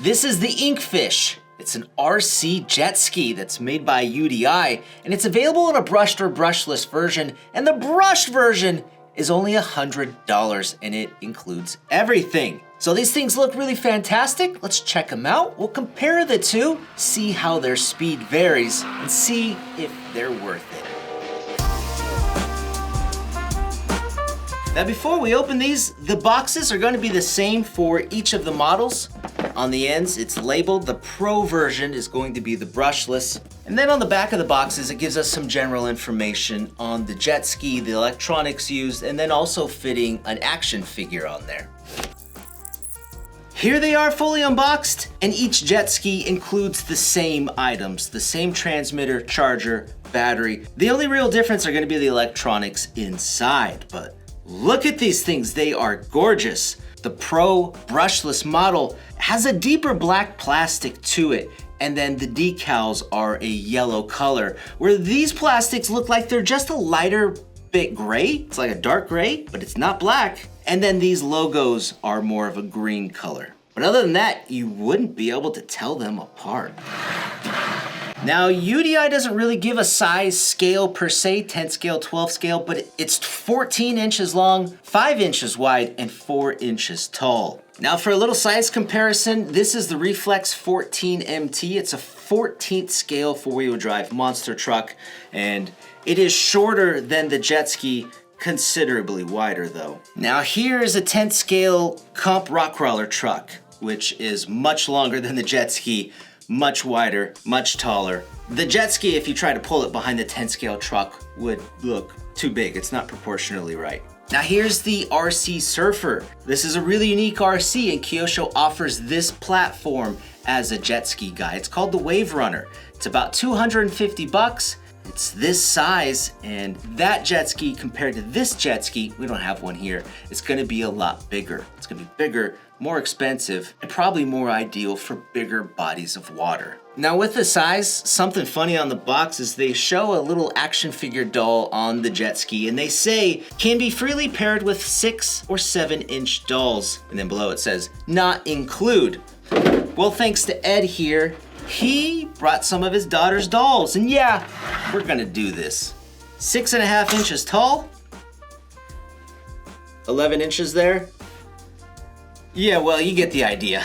This is the Inkfish. It's an RC jet ski that's made by UDI, and it's available in a brushed or brushless version, and the brushed version is only $100, and it includes everything. So these things look really fantastic. Let's check them out. We'll compare the two, see how their speed varies, and see if they're worth it. Now before we open these, the boxes are going to be the same for each of the models. On the ends, it's labeled. The Pro version is going to be the brushless. And then on the back of the boxes, it gives us some general information on the jet ski, the electronics used, and then also fitting an action figure on there. Here they are fully unboxed, and each jet ski includes the same items, the same transmitter, charger, battery. The only real difference are going to be the electronics inside, but look at these things, they are gorgeous. The Pro brushless model has a deeper black plastic to it, and then the decals are a yellow color, where these plastics look like they're just a lighter bit gray. It's like a dark gray, but it's not black. And then these logos are more of a green color. But other than that, you wouldn't be able to tell them apart. Now, UDI doesn't really give a size scale per se, 10 scale, 12 scale, but it's 14 inches long, 5 inches wide, and 4 inches tall. Now for a little size comparison, this is the Reflex 14MT. It's a 14th scale four-wheel drive monster truck, and it is shorter than the jet ski, considerably wider though. Now here is a 10th scale comp rock crawler truck, which is much longer than the jet ski, much wider, much taller. The jet ski, if you try to pull it behind the 10 scale truck, would look too big. It's not proportionally right. Now here's the RC Surfer. This is a really unique RC, and Kyosho offers this platform as a jet ski guy. It's called the Wave Runner. It's about 250 bucks. It's this size, and that jet ski compared to this jet ski, we don't have one here, it's gonna be a lot bigger. It's gonna be bigger, more expensive, and probably more ideal for bigger bodies of water. Now with the size, something funny on the box is they show a little action figure doll on the jet ski, and they say can be freely paired with 6 or 7 inch dolls. And then below it says, not include. Well, thanks to Ed here, he brought some of his daughter's dolls, and yeah, we're gonna do this. 6.5 inches tall, 11 inches there. Yeah, well, you get the idea.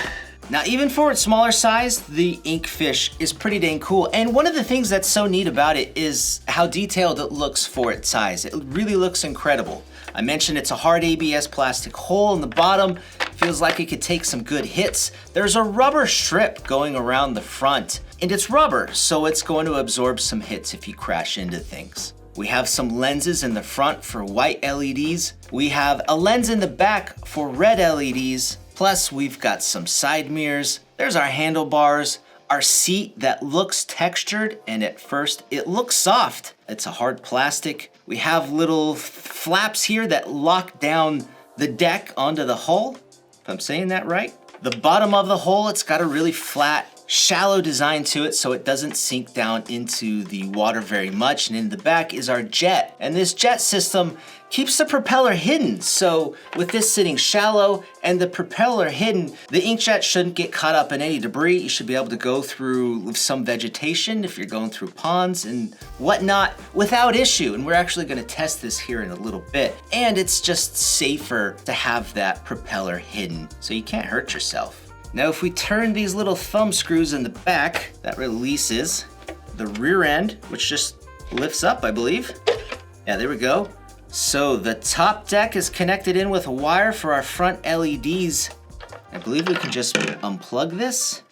Now, even for its smaller size, the Inkfish is pretty dang cool. And one of the things that's so neat about it is how detailed it looks for its size. It really looks incredible. I mentioned it's a hard ABS plastic hole in the bottom. Feels like it could take some good hits. There's a rubber strip going around the front, and it's rubber, so it's going to absorb some hits if you crash into things. We have some lenses in the front for white LEDs. We have a lens in the back for red LEDs. Plus, we've got some side mirrors. There's our handlebars, our seat that looks textured, and at first it looks soft. It's a hard plastic. We have little flaps here that lock down the deck onto the hull, if I'm saying that right. The bottom of the hull, it's got a really flat, shallow design to it so it doesn't sink down into the water very much. And in the back is our jet. And this jet system keeps the propeller hidden. So with this sitting shallow and the propeller hidden, the inkjet shouldn't get caught up in any debris. You should be able to go through some vegetation if you're going through ponds and whatnot without issue. And we're actually gonna test this here in a little bit. And it's just safer to have that propeller hidden so you can't hurt yourself. Now, if we turn these little thumb screws in the back, that releases the rear end, which just lifts up, I believe. Yeah, there we go. So the top deck is connected in with a wire for our front LEDs. I believe we can just unplug this.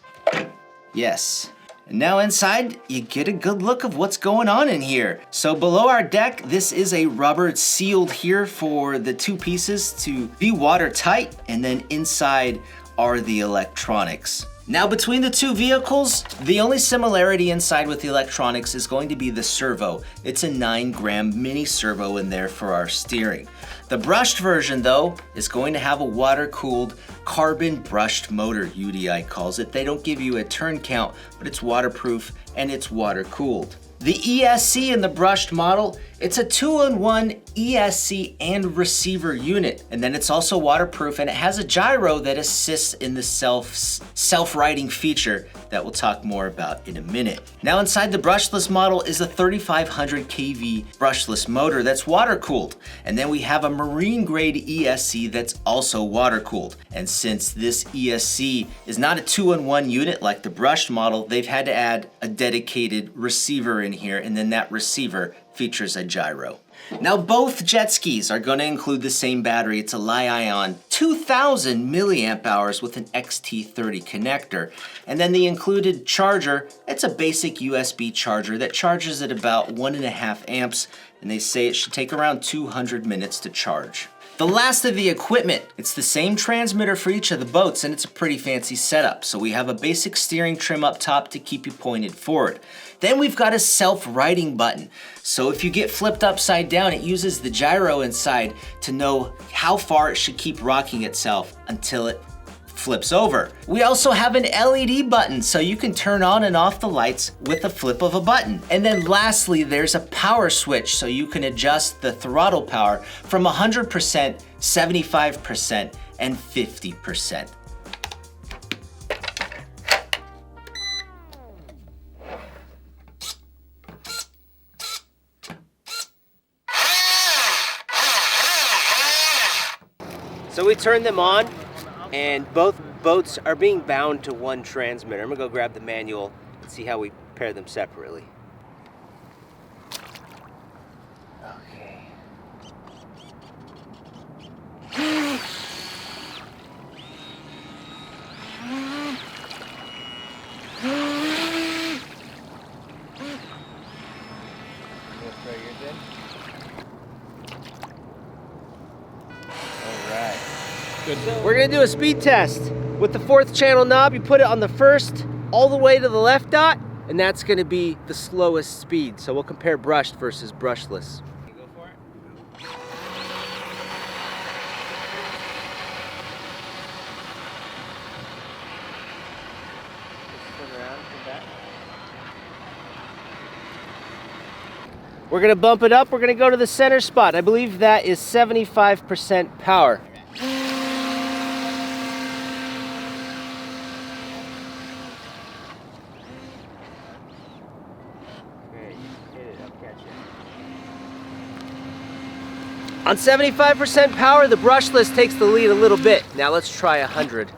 Yes. And now inside, you get a good look of what's going on in here. So below our deck, this is a rubber sealed here for the two pieces to be watertight, and then inside are the electronics. Now between the two vehicles, the only similarity inside with the electronics is going to be the servo. It's a 9-gram mini servo in there for our steering. The brushed version though is going to have a water-cooled carbon brushed motor, UDI calls it. They don't give you a turn count, but it's waterproof and it's water-cooled. The ESC in the brushed model, it's a 2-in-1 ESC and receiver unit. And then it's also waterproof, and it has a gyro that assists in the self-righting feature that we'll talk more about in a minute. Now inside the brushless model is a 3500 kV brushless motor that's water cooled. And then we have a marine grade ESC that's also water cooled. And since this ESC is not a 2-in-1 unit like the brushed model, they've had to add a dedicated receiver in here, and then that receiver features a gyro. Now both jet skis are going to include the same battery. It's a Li-ion 2000 milliamp hours with an XT30 connector. And then the included charger, it's a basic USB charger that charges at about 1.5 amps, and they say it should take around 200 minutes to charge. The last of the equipment, it's the same transmitter for each of the boats, and it's a pretty fancy setup. So we have a basic steering trim up top to keep you pointed forward. Then we've got a self-righting button. So if you get flipped upside down, it uses the gyro inside to know how far it should keep rocking itself until it flips over. We also have an LED button, so you can turn on and off the lights with a flip of a button. And then lastly, there's a power switch, so you can adjust the throttle power from 100%, 75%, and 50%. So we turned them on, and both boats are being bound to one transmitter. I'm gonna go grab the manual and see how we pair them separately. Okay. Good. We're gonna do a speed test. With the 4th channel knob, you put it on the first all the way to the left dot, and that's gonna be the slowest speed. So we'll compare brushed versus brushless. Go for it. Turn around, come back. We're gonna bump it up. We're gonna go to the center spot. I believe that is 75% power. On 75% power, the brushless takes the lead a little bit. Now let's try 100.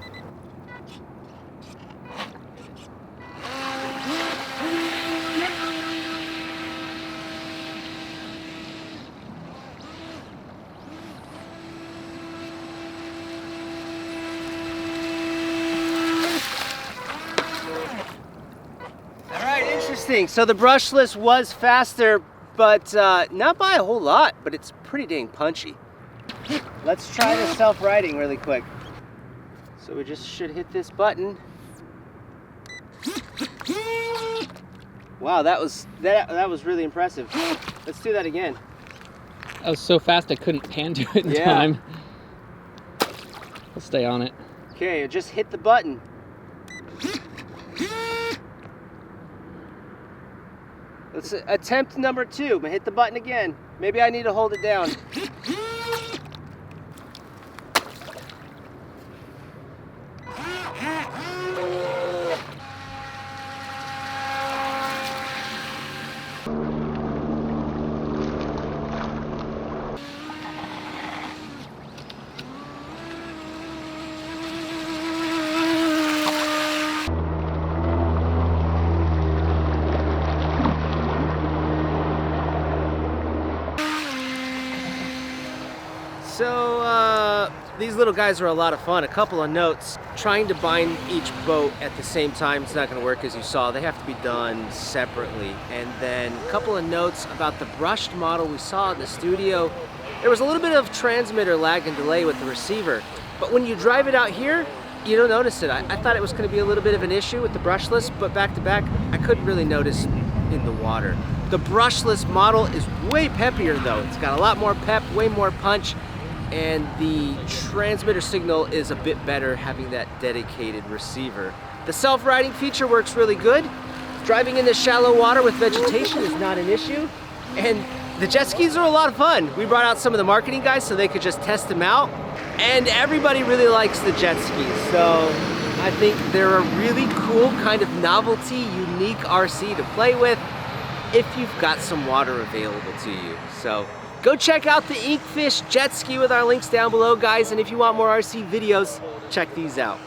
All right, interesting. So the brushless was faster, but not by a whole lot, but it's pretty dang punchy. Let's try the self-righting really quick. So we just should hit this button. Wow, that was really impressive. Let's do that again. That was so fast I couldn't pan to it in time. I'll stay on it. Okay, just hit the button. Let's attempt number 2, but hit the button again. Maybe I need to hold it down. So these little guys are a lot of fun. A couple of notes. Trying to bind each boat at the same time is not going to work, as you saw. They have to be done separately. And then a couple of notes about the brushed model we saw in the studio. There was a little bit of transmitter lag and delay with the receiver, but when you drive it out here, you don't notice it. I thought it was going to be a little bit of an issue with the brushless, but back to back, I couldn't really notice in the water. The brushless model is way peppier though. It's got a lot more pep, way more punch, and the transmitter signal is a bit better having that dedicated receiver. The self-righting feature works really good. Driving in the shallow water with vegetation is not an issue. And The jet skis are a lot of fun. We brought out some of the marketing guys so they could just test them out. And everybody really likes the jet skis. So I think they're a really cool kind of novelty, unique RC to play with if you've got some water available to you. So go check out the Inkfish jet ski with our links down below, guys. And if you want more RC videos, check these out.